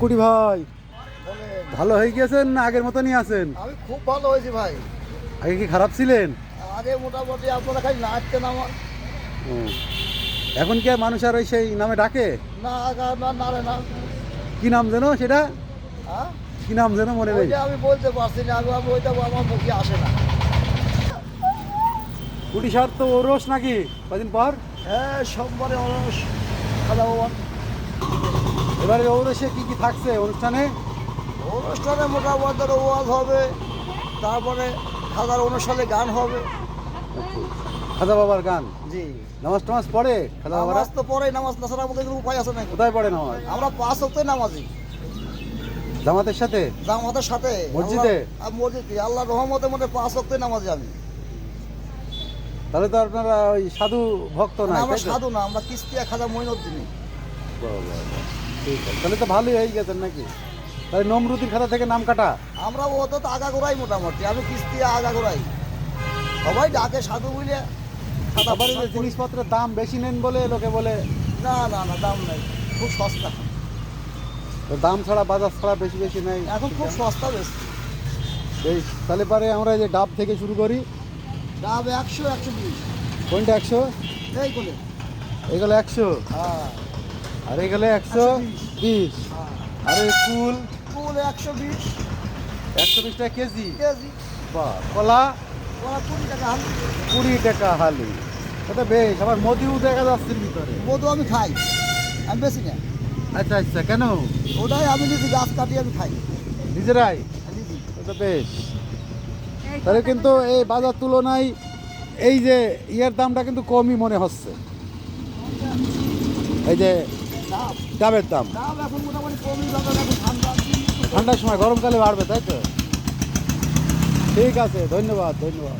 কুটি ভাই, বলেন। ভালো হয়ে গেছেন না আগের মতনই আছেন? আমি খুব ভালো হয়েছি ভাই। আগে কি খারাপ ছিলেন? আগে মোটামুটি আপনারা খালি নাচতেন আমার। ও, এখন কি আর মানুষ আর ওই সেই নামে ডাকে? না না না রে না। কি নাম যেন সেটা? হ্যাঁ কি নাম যেন মনে নেই। ওইটা আমি বলতে পারছি না, আমি ওইটা আমার মুখে আসে না। কুটি সার তো ওরস নাকি কদিন পর? হ্যাঁ সোমবারে অলস খাওয়া ভবন। এবারে ওরসে কি কি থাকছে অনুষ্ঠানে? অনুষ্ঠানে মোটামুটি ওয়াজ হবে, তারপরে খাদার অনুষ্ঠানে গান হবে। খাজা বাবার গান, জি নামাজ টামাজ পড়ে খাজা বাবারা? নামাজ তো পরে নামাজ না ছাড়া আমাদের কোনো উপায় আছে নাকি? কোথায় পড়ে নামাজ? আমরা 5 ওয়াক্ত নামাজি জামাতের সাথে? জামাতের সাথে। মসজিদে? মসজিদে আল্লাহ রহমতে মধ্যে 5 ওয়াক্ত নামাজি আমি। তাহলে তো আপনারা ওই সাধু ভক্ত না? আমরা সাধু না, আমরা কিস্তিয়া খাজা মঈনুদ্দিন। ঠিক আছে, তাহলে তো ভালোই হয়ে গেছেন নাকি? তাহলে নমরুদির খাতা থেকে নাম কাটা? আমরা ও তো আগাগোড়াই মোটামুটি, আমি কিস্তিয়া আগাগোড়াই। সবাই ডাকে সাধু বুঝলে। আবার এই যে জিনিসপত্রের দাম বেশি নেন বলে লোকে বলে। না না না দাম নাই, খুব সস্তা। তো দাম ছাড়া বাজার ছাড়া বেশি বেশি নেই এখন খুব সস্তা বেশি। বেশ, তাহলে পরে আমরা এই যে ডাব থেকে শুরু করি। ডাব 100 120। কোনটা 100? এই করে। এগুলো 100 হ্যাঁ আর এগুলো 120। হ্যাঁ। আর এই কুল ফুল 120 120 টাকা কেজি। কেজি। বাহ, কলা ওরা 20 টাকা হাল। 20 টাকা হালি। এটা বেশ, আবার মদিও দেখা যাচ্ছে ভিতরে। মধু আমি খাই, আমি বেশি না। আচ্ছা আচ্ছা, কেন? ওটাই আমি নিজে গাছ কাটি আমি খাই নিজেরাই? নিজে। এটা বেশ। তাহলে কিন্তু এই বাজার তুলনায় এই যে ইয়ের দামটা কিন্তু কমই মনে হচ্ছে, এই যে ডাব ডাবের দাম। ডাব এখন মোটামুটি কমই যাবে, এখন ঠান্ডা। ঠান্ডার সময় গরমকালে বাড়বে, তাই তো? ঠিক আছে, ধন্যবাদ ধন্যবাদ।